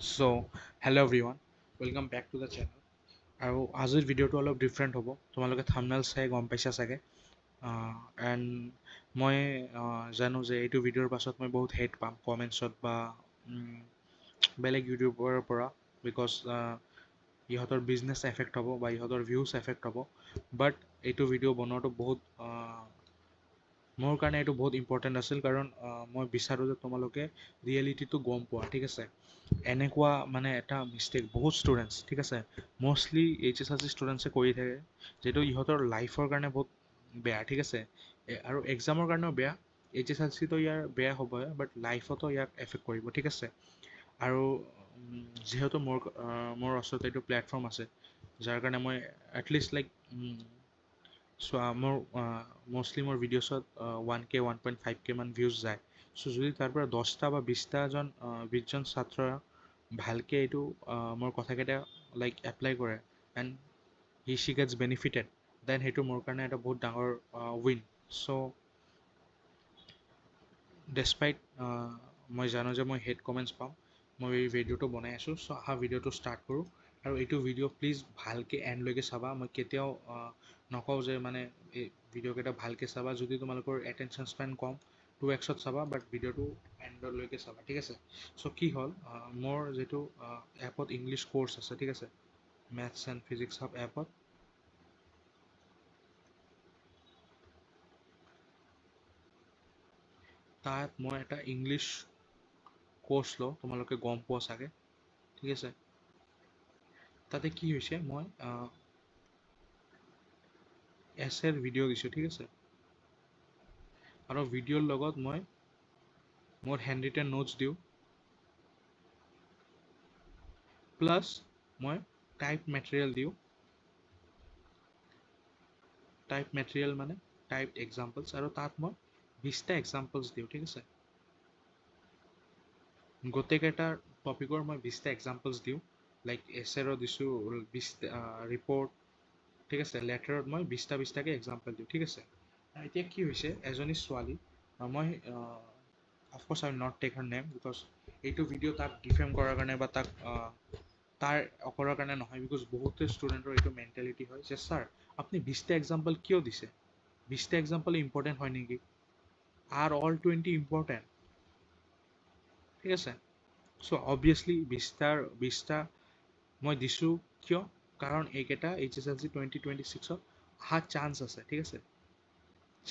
So, hello everyone, welcome back to the channel. আৰু আজিৰ ভিডিঅ'টো অলপ ডিফাৰেণ্ট হ'ব। তোমালোকে থাম্বনেল চাই গম পাইছা চাগে। এণ্ড মই জানো যে এইটো ভিডিঅ'ৰ পাছত মই বহুত হেট পাম কমেণ্টছত বা বেলেগ ইউটিউবাৰৰ পৰা, বিকজ ইহঁতৰ বিজনেছ এফেক্ট হ'ব বা ইহঁতৰ ভিউজ এফেক্ট হ'ব। বাট এইটো ভিডিঅ' বনোৱাটো বহুত মোৰ কাৰণে এইটো বহুত ইম্পৰ্টেণ্ট আছিল, কাৰণ মই বিচাৰোঁ যে তোমালোকে ৰিয়েলিটিটো গম পোৱা, ঠিক আছে। এনেকুৱা মানে এটা মিষ্টেক বহুত ষ্টুডেণ্টছ, ঠিক আছে, মষ্টলি HSLC ষ্টুডেণ্টছে কৰি থাকে, যিটো ইহঁতৰ লাইফৰ কাৰণে বহুত বেয়া, ঠিক আছে। আৰু এক্সামৰ কাৰণেও বেয়া। HSLCটো ইয়াৰ বেয়া হ'বই, বাট লাইফতো ইয়াক এফেক্ট কৰিব, ঠিক আছে। আৰু যিহেতু মোৰ ওচৰত এইটো প্লেটফৰ্ম আছে, যাৰ কাৰণে মই এটলিষ্ট লাইক চোৱা, মোৰ মষ্টলি মোৰ ভিডিঅ'ছত 1K 1.5K মান ভিউজ যায়। চ' যদি তাৰ পৰা 10টা বা 20জন ছাত্ৰ ভালকৈ এইটো মোৰ কথাকেইটা লাইক এপ্লাই কৰে and he gets benefited, then সেইটো মোৰ কাৰণে এটা বহুত ডাঙৰ উইন। চ' ডেছপাইট মই জানো যে মই হেড কমেণ্টছ পাম, মই এই ভিডিঅ'টো বনাই আছোঁ। চ' অহা ভিডিঅ'টো ষ্টাৰ্ট কৰোঁ। আৰু এইটো ভিডিঅ' প্লিজ ভালকৈ এণ্ডলৈকে চাবা। মই কেতিয়াও নকওঁ যে মানে এই ভিডিঅ'কেইটা ভালকৈ চাবা। যদি তোমালোকৰ এটেনশ্যন স্পেন কম, 2x চাবা, বাট ভিডিঅ'টো এণ্ডলৈকে চাবা, ঠিক আছে। চ' কি হ'ল, মোৰ যিটো এপত ইংলিছ কোৰ্চ আছে, ঠিক আছে, মেথছ এণ্ড ফিজিক্স হাব এপত, তাত মই এটা ইংলিছ কোৰ্চ লওঁ, তোমালোকে গম পোৱা চাগে, ঠিক আছে। তাতে কি হৈছে, মই এছেৰ ভিডিঅ' দিছোঁ, ঠিক আছে। আৰু ভিডিঅ'ৰ লগত মই মোৰ হেণ্ড ৰিটেন নোটছ দিওঁ, প্লাছ মই টাইপ মেটেৰিয়েল দিওঁ। টাইপ মেটেৰিয়েল মানে টাইপ এক্সাম্পলছ, আৰু তাত মই 20টা এক্সাম্পলছ দিওঁ, ঠিক আছে। গোটেইকেইটা টপিকৰ মই 20টা এক্সাম্পলছ দিওঁ। লাইক এছেৰো দিছোঁ 20টা ৰিপৰ্ট, ঠিক আছে। লেটাৰত মই 20টাকৈ এক্সাম্পল দিওঁ, ঠিক আছে। এতিয়া কি হৈছে, এজনী ছোৱালী, মই of course I will not take her name, because এইটো ভিডিঅ' তাক ডিফেম কৰাৰ কাৰণে বা তাক তাৰ অকৰাৰ কাৰণে নহয়, বিকজ বহুতে ষ্টুডেণ্টৰ এইটো মেণ্টেলিটি হয় যে ছাৰ আপুনি 20টা এক্সাম্পল কিয় দিছে? 20টা এক্সাম্পল ইম্পৰ্টেণ্ট হয় নেকি? আৰ অল 20 ইম্পৰ্টেণ্ট, ঠিক আছে। চ' অবভিয়াছলি 20টা মই দিছোঁ কিয়? কাৰণ এইকেইটা HSLC 2026ত অহা চান্স আছে, ঠিক আছে।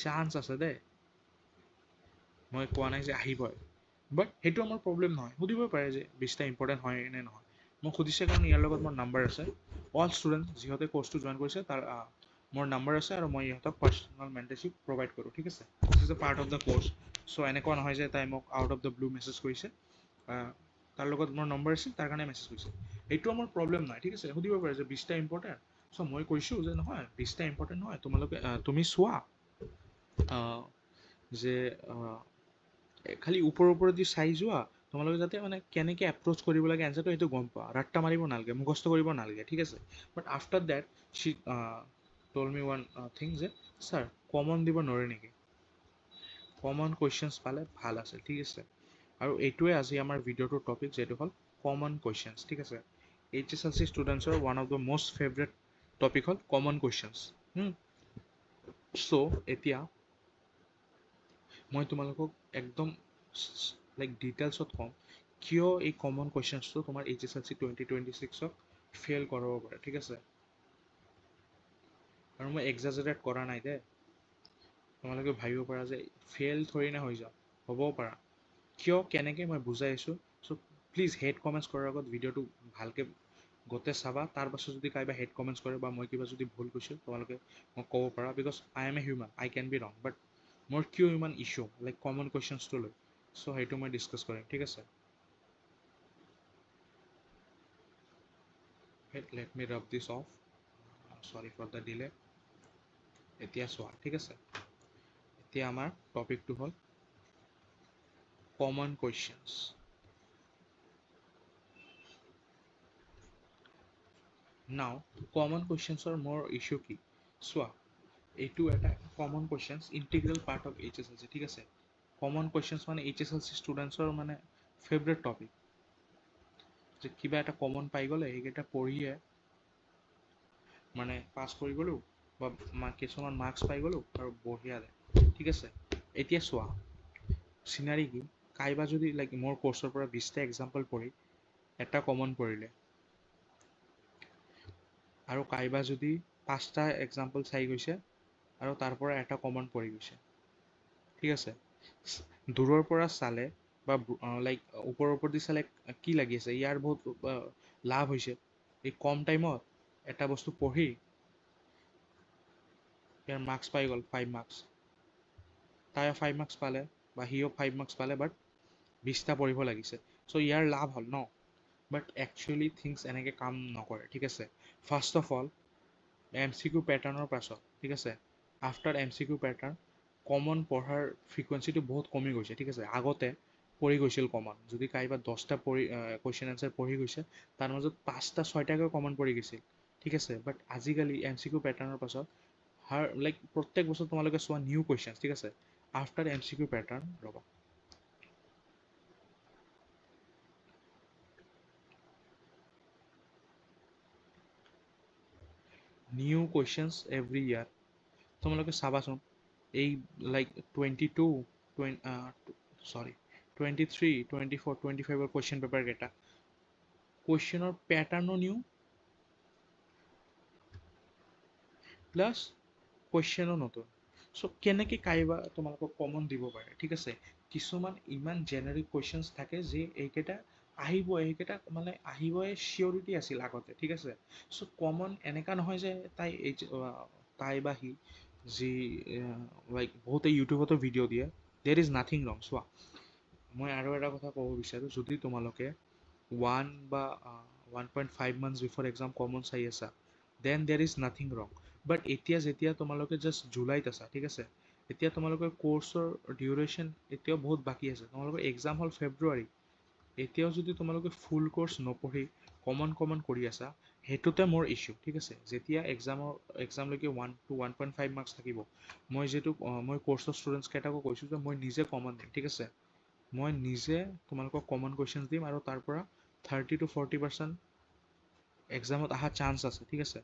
চান্স আছে দেই, মই কোৱা নাই যে আহিবই, বাট সেইটো আমাৰ প্ৰব্লেম নহয়। সুধিব পাৰে যে 20টা ইম্পৰ্টেণ্ট হয় নে নহয়। মোক সুধিছে কাৰণ ইয়াৰ লগত মোৰ নাম্বাৰ আছে। অল ষ্টুডেণ্ট যিহঁতে কোৰ্চটো জইন কৰিছে তাৰ মোৰ নাম্বাৰ আছে, আৰু মই ইহঁতক পাৰ্চনেল মেণ্টৰশ্বিপ প্ৰভাইড কৰোঁ, ঠিক আছে। This is a part of the course. So' এনেকুৱা নহয় যে তাই মোক out of the blue message কৰিছে। তাৰ লগত মোৰ নম্বৰ আছিল, তাৰ কাৰণে মেছেজ কৰিছে। এইটো আমাৰ প্ৰব্লেম নাই, ঠিক আছে। সুধিব পাৰে যে 20টা ইম্পৰ্টেণ্ট। চ' মই কৈছোঁ যে নহয়, 20টা ইম্পৰ্টেণ্ট নহয়। তুমি চোৱা যে খালি ওপৰেদি চাই যোৱা, তোমালোকে যাতে মানে কেনেকৈ এপ্ৰ'চ কৰিব লাগে এনচাৰটো সেইটো গম পোৱা। ৰাট্টা মাৰিব নালাগে, মুখস্থ কৰিব নালাগে, ঠিক আছে। But after that she told me one thing যে ছাৰ কমন দিব নোৱাৰে নেকি? কমন কুৱেশ্যনছ পালে ভাল আছিল, ঠিক আছে। আৰু এইটোৱে আজি আমাৰ ভিডিঅ'টোৰ টপিক, যিটো হ'ল কমন কুৱেশ্যনছ, ঠিক আছে। HSLC ষ্টুডেণ্টছৰ one of the most favourite topic হ'ল কমন কুৱেশ্যনছ। চ' এতিয়া মই তোমালোকক একদম লাইক ডিটেইলছত ক'ম কিয় এই কমন কুৱেশ্যনছটো তোমাৰ HSLC 2026ক ফেইল কৰাব পাৰে, ঠিক আছে। আৰু মই এক্সাজাৰেট কৰা নাই দেই। তোমালোকে ভাবিব পাৰা যে ফেইল থৰি না হৈ যাওঁ, হ'বও পাৰা। কিয় কেনেকৈ মই বুজাই আছোঁ। চ' প্লিজ হেড কমেণ্টছ কৰাৰ আগত ভিডিঅ'টো ভালকৈ গোটেই চাবা। তাৰ পাছত যদি কাৰোবাৰ হেড কমেণ্টছ কৰে বা মই কিবা যদি ভুল কৈছোঁ, তোমালোকে মোক ক'ব পাৰা, because I am a human, I can be wrong. But মোৰ কিয় ইমান ইছ্যু লাইক কমন কুৱেশ্যনছটো লৈ, চ' সেইটো মই ডিছকাছ কৰিম, ঠিক আছে। Let me rub this off, sorry for the delay. এতিয়া চোৱা, ঠিক আছে। এতিয়া আমাৰ টপিকটো হ'ল কমন কুৱেশ্যনছ। নাও কমন কুৱেশ্যনছৰ মোৰ ইছ্যু কি চোৱা। এইটো এটা common questions integral part of HSLC, ঠিক আছে। কমন কুৱেশ্যনছ মানে HSLC ষ্টুডেণ্টছৰ মানে ফেভৰেট টপিক। যে কিবা এটা কমন পাই গ'লে সেইকেইটা পঢ়িয়ে মানে পাছ কৰি গ'লোঁ বা কিছুমান মাৰ্কছ পাই গ'লোঁ আৰু বঢ়িয়া দে। ঠিক আছে, এতিয়া চোৱা চিনাৰী কি, কাইবা যদি লাইক মোৰ কোৰ্চৰ পৰা 20টা এক্সাম্পল পঢ়ি এটা কমন পৰিলে আৰু কাইবা যদি 5টা এক্সাম্পল চাই গৈছে আৰু তাৰ পৰা এটা কমন পৰি গৈছে। ঠিক আছে, দূৰৰ পৰা চালে বা লাইক ওপৰৰ ওপৰেদি চালে কি লাগি আছে, ইয়াৰ বহুত লাভ হৈছে এই কম টাইমত এটা বস্তু পঢ়ি ইয়াৰ মাৰ্কছ পাই গ'ল 5 মাৰ্কছ, তাই 5 মাৰ্কছ পালে বা সিও 5 মাৰ্কছ পালে, বাট 20টা পঢ়িব লাগিছে। চ' ইয়াৰ লাভ হ'ল ন, বাট একচুৱেলি থিংছ এনেকৈ কাম নকৰে। ঠিক আছে, ফাৰ্ষ্ট অফ অল MCQ পেটাৰ্ণৰ পাছত, ঠিক আছে, আফটাৰ MCQ পেটাৰ্ণ কমন পঢ়াৰ ফ্ৰিকুৱেঞ্চিটো বহুত কমি গৈছে। ঠিক আছে, আগতে পঢ়ি গৈছিল কমন, যদি কাইবা 10টা কুৱেশ্যন এনচাৰ পঢ়ি গৈছে তাৰ মাজত 5টা 6টাকৈ কমন পৰি গৈছিল। ঠিক আছে, বাট আজিকালি MCQ পেটাৰ্ণৰ পাছত লাইক প্ৰত্যেক বছৰ তোমালোকে চোৱা নিউ কুৱেশ্যন। ঠিক আছে, আফটাৰ MCQ পেটাৰ্ণ ৰ'বা, নিউ কুৱেশ্যনছ এভৰি ইয়াৰ। তোমালোকে চাবাচোন এই লাইক 22 23 24 25ৰ কুৱেশ্যন পেপাৰকেইটা কুৱেশ্যনৰ পেটাৰ্ণো নিউ প্লাছ কুৱেশ্যনো নতুন। চ' কেনেকৈ কাইবা তোমালোকক কমন দিব পাৰে। ঠিক আছে, কিছুমান ইমান জেনেৰিক কুৱেশ্যনছ থাকে যে এইকেইটা আহিবই, সেইকেইটা মানে আহিবই চিয়ৰিটি আছিল আগতে। ঠিক আছে, চ' কমন এনেকুৱা নহয় যে তাই বা সি যি লাইক বহুতে ইউটিউবতো ভিডিঅ' দিয়ে, দেৰ ইজ নাথিং ৰং। চোৱা মই আৰু এটা কথা ক'ব বিচাৰোঁ, যদি তোমালোকে 1 বা 1.5 মান্থছ বিফৰ এক্সাম কমন চাই আছা, দেন দেৰ ইজ নাথিং ৰং। বাট এতিয়া যেতিয়া তোমালোকে জাষ্ট জুলাইত আছা, ঠিক আছে, এতিয়া তোমালোকৰ কোৰ্চৰ ডিউৰেশ্যন এতিয়াও বহুত বাকী আছে, তোমালোকৰ এক্সাম হ'ল ফেব্ৰুৱাৰী, এতিয়াও যদি তোমালোকে ফুল কোৰ্চ নপঢ়ি কমন কৰি আছা, সেইটোতে মোৰ ইছ্যু। ঠিক আছে, যেতিয়া এক্সামলৈকে 1 to 1.5 মাৰ্কছ থাকিব, মই মই কোৰ্চৰ ষ্টুডেণ্টছকেইটাকো কৈছোঁ যে মই নিজে কমন দিম। ঠিক আছে, মই নিজে তোমালোকক কমন কুৱেশ্যনছ দিম আৰু তাৰ পৰা 30 to 40% এক্সামত অহা চান্স আছে। ঠিক আছে,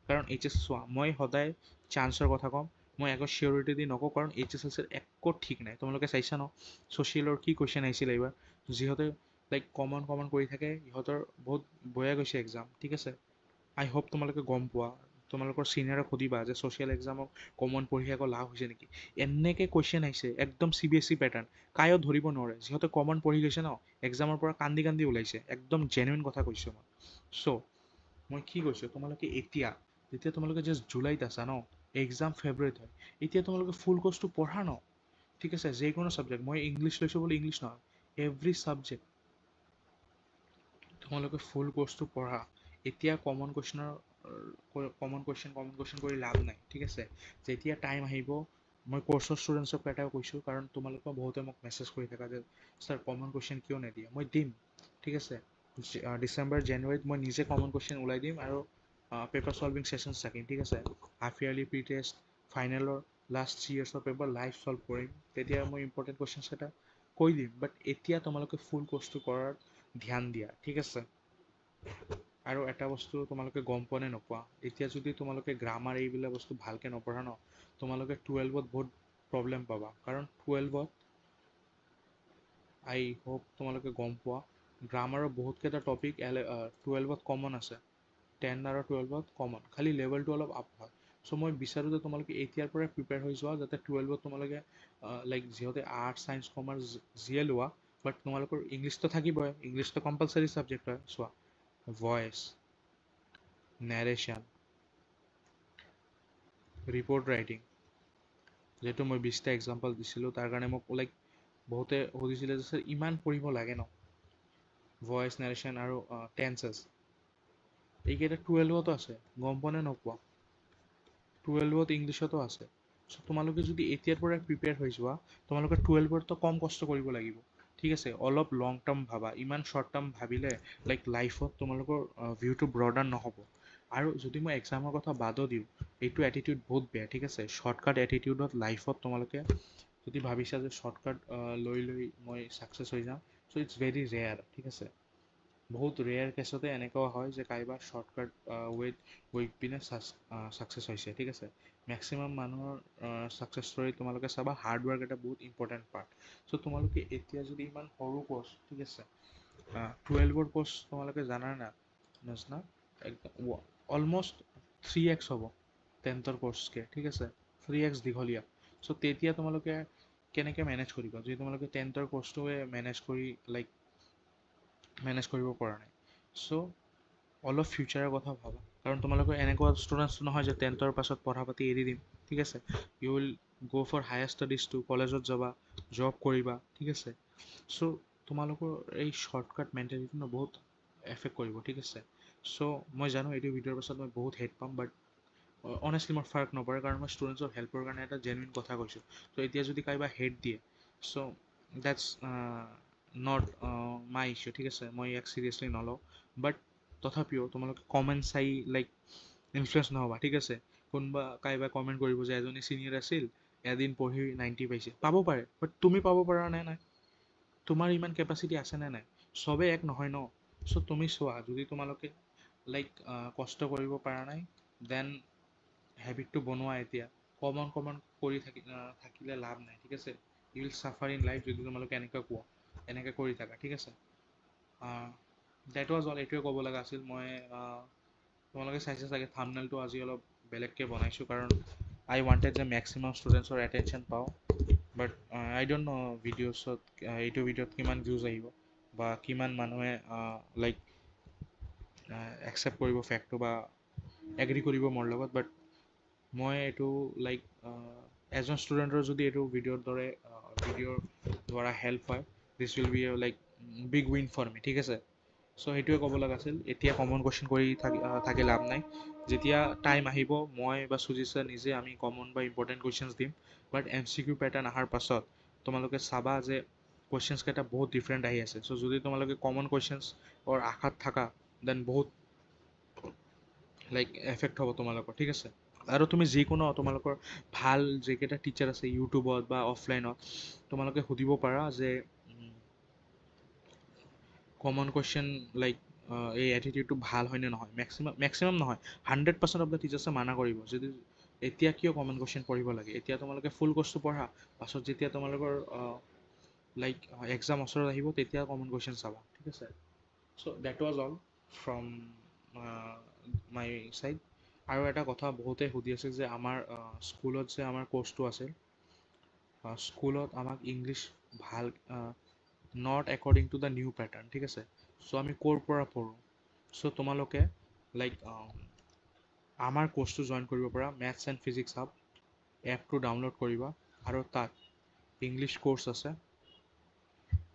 কাৰণ HS চোৱা মই সদায় চান্সৰ কথা ক'ম, মই একো চিয়ৰিটি দি নকওঁ, কাৰণ HSLCৰ একো ঠিক নাই। তোমালোকে চাইছা ন ছ'চিয়েলৰ কি কুৱেশ্যন আহিছিলে এইবাৰ, যিহঁতে লাইক কমন কৰি থাকে ইহঁতৰ বহুত বেয়া গৈছে এক্সাম। ঠিক আছে, আই হোপ তোমালোকে গম পোৱা, তোমালোকৰ ছিনিয়ৰক সুধিবা যে ছ'চিয়েল এক্সামক কমন পঢ়ি আকৌ লাভ হৈছে নেকি। এনেকৈ কুৱেশ্যন আহিছে একদম CBSE পেটাৰ্ণ, কায়ো ধৰিব নোৱাৰে, যিহঁতে কমন পঢ়ি গৈছে ন এক্সামৰ পৰা কান্দি ওলাইছে, একদম জেনুইন কথা কৈছোঁ মই। চ' মই কি কৈছোঁ, তোমালোকে এতিয়া যেতিয়া তোমালোকে জাষ্ট জুলাইত আছা ন, এক্সাম ফেব্ৰুৱাৰীত হয়, এতিয়া তোমালোকে ফুল কোৰ্চটো পঢ়া ন। ঠিক আছে, যিকোনো ছাবজেক্ট, মই ইংলিছ লৈছোঁ বুলি ইংলিছ নহয়, এভৰি ছাবজেক্ট তোমালোকে ফুল কোৰ্চটো পঢ়া। এতিয়া কমন কুৱেশ্যন কৰি লাভ নাই। ঠিক আছে, যেতিয়া টাইম আহিব, মই কোৰ্চৰ ষ্টুডেণ্টছক এটাও কৈছোঁ, কাৰণ তোমালোকৰ বহুতে মোক মেছেজ কৰি থাকা যে ছাৰ কমন কুৱেশ্যন কিয় নিদিয়ে, মই দিম। ঠিক আছে, ডিচেম্বৰ জানুৱাৰীত মই নিজে কমন কুৱেশ্যন ওলাই দিম আৰু পেপাৰ ছলভিং ছেশ্যনছ থাকিম। ঠিক আছে, হাফ ইয়াৰলি প্ৰি টেষ্ট, ফাইনেলৰ লাষ্ট 3 yearsৰ পেপাৰ লাইভ ছল্ভ কৰিম, তেতিয়া মই ইম্পৰ্টেণ্ট কুৱেশ্যনছকেইটা কৈ দিম। বাট এতিয়া তোমালোকে ফুল কোৰ্চটো কৰাৰ ধ্যান দিয়া। ঠিক আছে, আৰু এটা বস্তু তোমালোকে গম পোৱা নে নোপোৱা, এতিয়া যদি তোমালোকে গ্ৰামাৰ এইবিলাক বস্তু ভালকৈ নপঢ়া ন, তোমালোকে 12ত বহুত প্ৰব্লেম পাবা। কাৰণ 12ত আই হোপ তোমালোকে গম পোৱা, গ্ৰামাৰৰ বহুতকেইটা টপিক 12ত কমন আছে, 10 আৰু 12ত কমন, খালি লেভেলটো অলপ আপ হয়। চ' মই বিচাৰোঁ যে তোমালোকে এতিয়াৰ পৰাই প্ৰিপেয়াৰ হৈ যোৱা, যাতে 12ত তোমালোকে লাইক যিহঁতে আৰ্টছ ছাইন্স কমাৰ্চ যিয়ে লোৱা, বাট তোমালোকৰ ইংলিছটো থাকিবই, ইংলিছটো কম্পালচৰি ছাবজেক্ট হয়। চোৱা ভইচ, নেৰেশ্যন, ৰিপৰ্ট ৰাইটিং, যিহেতু মই 20টা এক্সাম্পল দিছিলোঁ, তাৰ কাৰণে মোক লাইক বহুতে সুধিছিলে যে ছাৰ ইমান পঢ়িব লাগে ন, ভইচ, নেৰেশ্যন আৰু টেন্সেছ, এইকেইটা 12তো আছে, গম পোৱা নে নোপোৱা, 12ত ইংলিছতো আছে। চ' তোমালোকে যদি এতিয়াৰ পৰাই প্ৰিপেয়াৰ হৈ যোৱা, তোমালোকে 12ৰতো কম কষ্ট কৰিব লাগিব। ঠিক আছে, অলপ লং টাৰ্ম ভাবা, ইমান শ্বৰ্ট টাৰ্ম ভাবিলে লাইক লাইফত তোমালোকৰ ভিউটো ব্ৰডাৰ নহ'ব। আৰু যদি মই এক্সামৰ কথা বাদো দিওঁ, এইটো এটিটিউড বহুত বেয়া। ঠিক আছে, শ্বৰ্টকাট এটিটিউডত লাইফত তোমালোকে যদি ভাবিছা যে শ্বৰ্টকাট লৈ মই ছাকচেছ হৈ যাম, চ' ইটছ ভেৰি ৰেয়াৰ। ঠিক আছে, বহুত ৰেয়াৰ কেছতে এনেকুৱা হয় যে কাৰোবাৰ শ্বৰ্টকাট ৱেত গৈ পিনে ছাকচেছ হৈছে ঠিক আছে মেক্সিমাম মানুহৰ ছাকচেছ ষ্টৰী তোমালোকে চাবা হাৰ্ড ৱৰ্ক এটা বহুত ইম্পৰ্টেণ্ট পাৰ্ট চ' তোমালোকে এতিয়া যদি ইমান সৰু কৰ্চ ঠিক আছে 12ৰ কৰ্চ তোমালোকে জানা না নাজনা একদম অলমষ্ট 3x হ'ব 10ৰ কৰ্চকে ঠিক আছে 3x দীঘলীয়া চ' তেতিয়া তোমালোকে কেনেকৈ মেনেজ কৰিবা যদি তোমালোকে 10ৰ কৰ্চটোৱে মেনেজ কৰিব পৰা নাই চ' অলপ ফিউচাৰৰ কথা ভাবা কাৰণ তোমালোকৰ এনেকুৱা ষ্টুডেণ্টছ নহয় যে 10ৰ পাছত পঢ়া পাতি এৰি দিম ঠিক আছে you will go' for higher ষ্টাডিজটো কলেজত যাবা জব কৰিবা ঠিক আছে চ' তোমালোকৰ এই শ্বৰ্টকাট মেণ্টেলিটি বহুত এফেক্ট কৰিব ঠিক আছে চ' মই জানো এইটো ভিডিঅ'ৰ পাছত মই বহুত হেট পাম বাট অনেষ্টলি মোৰ ফাৰ্ক নপৰে কাৰণ মই ষ্টুডেণ্টছৰ হেল্পৰ কাৰণে এটা জেনুইন কথা কৈছোঁ ত' এতিয়া যদি কাৰোবাৰ হেট দিয়ে চ' দেটছ নট মাই ইছ্যু ঠিক আছে মই ইয়াক চিৰিয়াছলি নলওঁ বাট তথাপিও তোমালোকে কমেণ্ট চাই ইনফ্লুৱেঞ্চ নহ'বা ঠিক আছে কোনোবা কাৰোবাই কমেণ্ট কৰিব যে এজনী ছিনিয়ৰ আছিল এদিন পঢ়ি 90 পাইছে পাব পাৰে বাট তুমি পাব পাৰা নে নাই তোমাৰ ইমান কেপাচিটি আছেনে নাই চবেই এক নহয় ন চ' তুমি চোৱা যদি তোমালোকে কষ্ট কৰিব পৰা নাই দেন হেবিটটো বনোৱা এতিয়া কমন কৰি থাকিলে লাভ নাই ঠিক আছে you will Safar in life যদি তোমালোকে এনেকৈ কৰি থাকা ঠিক আছে ডেট ৱাজ অল এইটোৱে ক'ব লগা আছিল মই তোমালোকে চাইছে চাগে থাম্বনেইলটো আজি অলপ বেলেগকৈ বনাইছোঁ কাৰণ আই ৱান্টেড যে মেক্সিমাম ষ্টুডেণ্টছৰ এটেনশ্যন পাওঁ বাট আই ডোণ্ট ন' ভিডিঅ'ছত এইটো ভিডিঅ'ত কিমান ভিউজ আহিব বা কিমান মানুহে একচেপ্ট কৰিব ফেক্টটো বা এগ্ৰি কৰিব মোৰ লগত বাট মই এইটো এজন ষ্টুডেণ্টৰ যদি এইটো ভিডিঅ'ৰ দ্বাৰা হেল্প হয় this will be big win for me ঠিক আছে চ' সেইটোৱে ক'ব লগা আছিল এতিয়া কমন কুৱেশ্যন কৰি থাকি লাভ নাই যেতিয়া টাইম আহিব মই বা সুজিত নিজে আমি কমন বা ইম্পৰ্টেণ্ট কুৱেশ্যনছ দিম বাট MCQ পেটাৰ্ণ অহাৰ পাছত তোমালোকে চাবা যে কুৱেশ্যনছকেইটা বহুত ডিফাৰেণ্ট আহি আছে চ' যদি তোমালোকে কমন কুৱেশ্যনছৰ আশাত থাকা দেন বহুত এফেক্ট হ'ব তোমালোকৰ ঠিক আছে আৰু তুমি যিকোনো তোমালোকৰ ভাল যিকেইটা টিচাৰ আছে ইউটিউবত বা অফলাইনত তোমালোকে সুধিব পাৰা যে কমন কুৱেশ্যন এই এটিটিউডটো ভাল হয়নে নহয় মেক্সিমাম নহয় 100% অফ দ্য টিচাৰ্ছে মানা কৰিব যদি এতিয়া কিয় কমন কুৱেশ্যন পঢ়িব লাগে এতিয়া তোমালোকে ফুল কৰ্চটো পঢ়া পাছত যেতিয়া তোমালোকৰ এক্সাম ওচৰত আহিব তেতিয়া কমন কুৱেশ্যন চাবা ঠিক আছে so' that was all from my side আৰু এটা কথা বহুতে সুধি আছে যে আমাৰ স্কুলত যে আমাৰ কৰ্চটো আছে স্কুলত আমাক ইংলিছ ভাল not according to the new pattern ঠিক আছে চ' আমি ক'ৰ পৰা পঢ়োঁ চ' তোমালোকে আমাৰ কৰ্চটো জইন কৰিব পৰা মেথছ এণ্ড ফিজিক্স হাব এপটো ডাউনলোড কৰিবা আৰু তাত ইংলিছ কৰ্চ আছে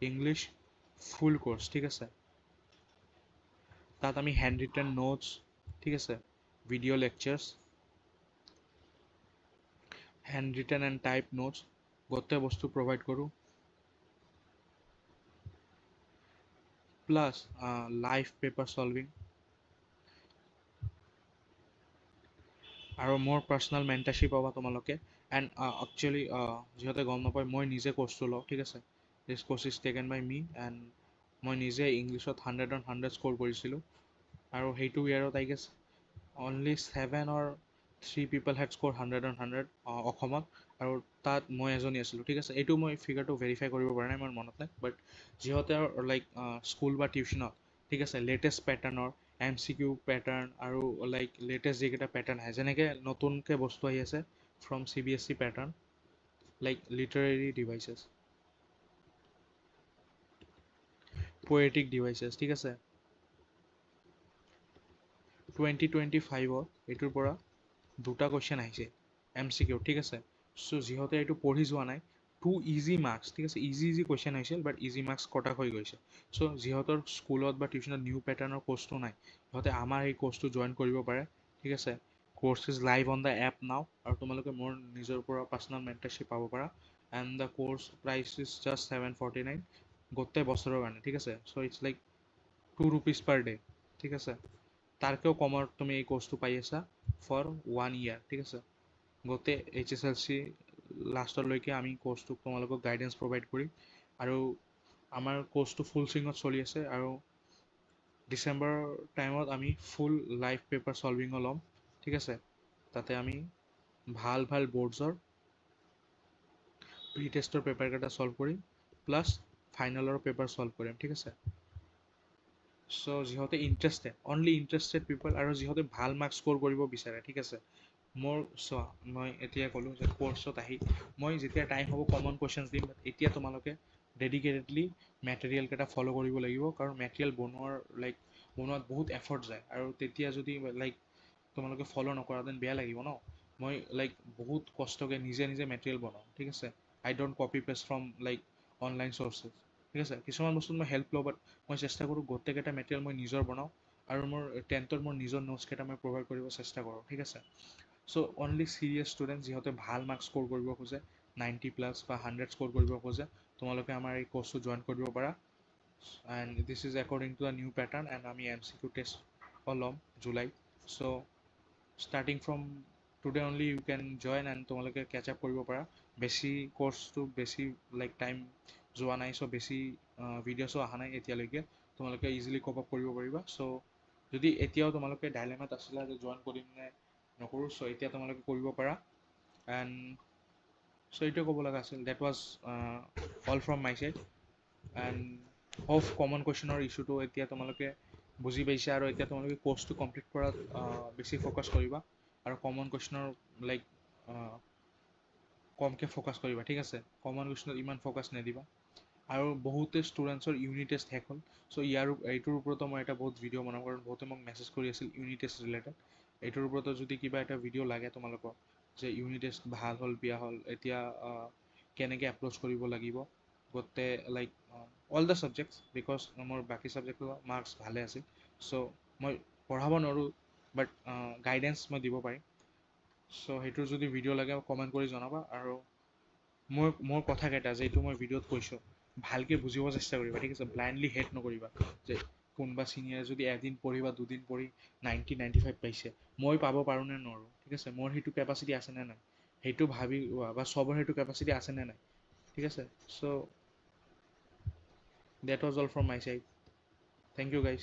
ইংলিছ ফুল কৰ্চ ঠিক আছে তাত আমি হেণ্ড ৰিটেন নোটছ ঠিক আছে video' lectures hand written and type notes গোটেই বস্তু প্ৰভাইড কৰোঁ প্লাছ লাইভ পেপাৰ ছলভিং আৰু মোৰ পাৰ্চনেল মেণ্টাৰশ্বিপ পাবা তোমালোকে এণ্ড একচুৱেলি যিহঁতে গম নাপায় মই নিজে কৰ্চটো লওঁ ঠিক আছে this course is taken by me and মই নিজে ইংলিছত 100 স্ক'ৰ কৰিছিলোঁ আৰু সেইটো ইয়েৰত I guess only 7 or 3 people had score 100 অসমত আৰু তাত মই এজনী আছিলোঁ ঠিক আছে এইটো মই ফিগাৰটো ভেৰিফাই কৰিব পৰা নাই মোৰ মনত নাই বাট যিহঁতে স্কুল বা টিউশ্যনত ঠিক আছে লেটেষ্ট পেটাৰ্ণৰ MCQ পেটাৰ্ণ আৰু লেটেষ্ট যিকেইটা পেটাৰ্ণ আহে যেনেকৈ নতুনকৈ বস্তু আহি আছে from CBSE pattern literary devices poetic devices ঠিক আছে 2025ত এইটোৰ পৰা দুটা কুৱেশ্যন আহিছে MCQ ঠিক আছে চ' যিহঁতে এইটো পঢ়ি যোৱা নাই 2 ইজি মাৰ্কছ ঠিক আছে ইজি কুৱেশ্যন আহিছিল বাট ইজি মাৰ্কছ কটা হৈ গৈছে চ' যিহঁতৰ স্কুলত বা টিউশ্যনত নিউ পেটাৰ্ণৰ কৰ্চটো নাই সিহঁতে আমাৰ এই কৰ্চটো জইন কৰিব পাৰে ঠিক আছে course is live on the app নাও আৰু তোমালোকে মোৰ নিজৰ পৰা পাৰ্চনেল মেণ্টাৰশ্বিপ পাব পাৰা and the course price is just 749 গোটেই বছৰৰ কাৰণে ঠিক আছে চ' ইটছ 2 rupees পাৰ ডে ঠিক আছে তাৰকেও কমত তুমি এই কৰ্চটো পাই আছা ফৰ 1 year ঠিক আছে গোটেই HSLC লাষ্টলৈকে আমি কৰ্চটোক তোমালোকক গাইডেঞ্চ প্ৰভাইড কৰিম আৰু আমাৰ কৰ্চটো ফুল চুইঙত চলি আছে আৰু ডিচেম্বৰ টাইমত আমি ফুল লাইভ পেপাৰ ছলভিঙো ল'ম, ঠিক আছে। তাতে আমি ভাল ভাল বৰ্ডছৰ প্ৰি টেষ্টৰ পেপাৰকেইটা ছল্ভ কৰিম, প্লাছ ফাইনেলৰ পেপাৰ ছল্ভ কৰিম, ঠিক আছে। চ' যিহঁতে ইণ্টাৰেষ্টেড, অনলি ইণ্টাৰেষ্টেড পিপল আৰু যিহঁতে ভাল মাৰ্কছ স্ক'ৰ কৰিব বিচাৰে, ঠিক আছে। মোৰ চোৱা, মই এতিয়া ক'লোঁ যে কৰ্চত আহি মই যেতিয়া টাইম হ'ব কমন কুৱেশ্যনছ দিম, এতিয়া তোমালোকে ডেডিকেটেডলি মেটেৰিয়েলকেইটা ফ'ল' কৰিব লাগিব, কাৰণ মেটেৰিয়েল বনোৱাত বহুত এফৰ্ট যায়, আৰু তেতিয়া যদি তোমালোকে ফ'ল' নকৰা দেন বেয়া লাগিব ন। মই বহুত কষ্টকৈ নিজে মেটেৰিয়েল বনাওঁ, ঠিক আছে। I don't copy paste from online sources, ঠিক আছে। কিছুমান বস্তুত মই হেল্প লওঁ, বাট মই চেষ্টা কৰোঁ গোটেইকেইটা মেটেৰিয়েল মই নিজৰ বনাওঁ, আৰু মোৰ 10th মোৰ নিজৰ নোটছকেইটা মই প্ৰভাইড কৰিব চেষ্টা কৰোঁ, ঠিক আছে। চ' অনলি চিৰিয়াছ ষ্টুডেণ্ট যিহঁতে ভাল মাৰ্কছ স্ক'ৰ কৰিব খোজে, 90+ বা 100 স্ক'ৰ কৰিব খোজে, তোমালোকে আমাৰ এই কোৰ্চটো জইন কৰিব পাৰা। And this is according to a new pattern, and আমি MCQ টেষ্ট ল'ম জুলাইত। So' starting from today only you can join, and তোমালোকে কেচ আপ কৰিব পাৰা। বেছি কোৰ্চটো বেছি টাইম যোৱা নাই, চ' বেছি ভিডিঅ'ছো অহা নাই এতিয়ালৈকে, তোমালোকে ইজিলি কপ আপ কৰিব পাৰিবা। চ' যদি এতিয়াও তোমালোকে ডাইলেমাত আছিলা যে জইন কৰিম নে নকৰোঁ, চ' এতিয়া তোমালোকে কৰিব পাৰা। এণ্ড চ' এইটোৱে ক'ব লগা আছিল। That was all from my side, and hope common কুৱেশ্যনৰ ইছ্যুটো এতিয়া তোমালোকে বুজি পাইছা, আৰু এতিয়া তোমালোকে কোৰ্চটো কমপ্লিট কৰাত বেছি ফ'কাছ কৰিবা, আৰু কমন কুৱেশ্যনৰ কমকৈ ফ'কাছ কৰিবা, ঠিক আছে। কমন কুৱেশ্যনত ইমান ফ'কাছ নিদিবা। আৰু বহুতে ষ্টুডেণ্টছৰ ইউনিট টেষ্ট শেষ হ'ল, চ' এইটোৰ ওপৰতো মই এটা বহুত ভিডিঅ' বনাম, কাৰণ বহুতে মোক মেছেজ কৰি আছিল ইউনিট টেষ্ট ৰিলেটেড। এইটোৰ ওপৰতো যদি কিবা এটা ভিডিঅ' লাগে তোমালোকক, যে ইউনিট টেষ্ট ভাল হ'ল বেয়া হ'ল, এতিয়া কেনেকৈ এপ্ৰ'চ কৰিব লাগিব গোটেই অল দ্য ছাবজেক্টছ, বিকজ মোৰ বাকী ছাবজেক্টৰ মাৰ্কছ ভালে আছিল। চ' মই পঢ়াব নোৱাৰোঁ, বাট গাইডেঞ্চ মই দিব পাৰিম। চ' সেইটোৰ যদি ভিডিঅ' লাগে কমেণ্ট কৰি জনাবা। আৰু মোৰ কথাকেইটা যিটো মই ভিডিঅ'ত কৈছোঁ, ভালকৈ বুজিব চেষ্টা কৰিবা, ঠিক আছে। ব্লাইণ্ডলি হেট নকৰিবা যে কোনোবা ছিনিয়ৰে যদি এদিন পঢ়ি বা দুদিন পঢ়ি 90-95 পাইছে, মই পাব পাৰোঁ নে নোৱাৰোঁ, ঠিক আছে। মোৰ সেইটো কেপাচিটি আছেনে নাই, সেইটো ভাবি বা চবৰ সেইটো কেপাচিটি আছেনে নাই, ঠিক আছে। So' that was all from my side. Thank you guys.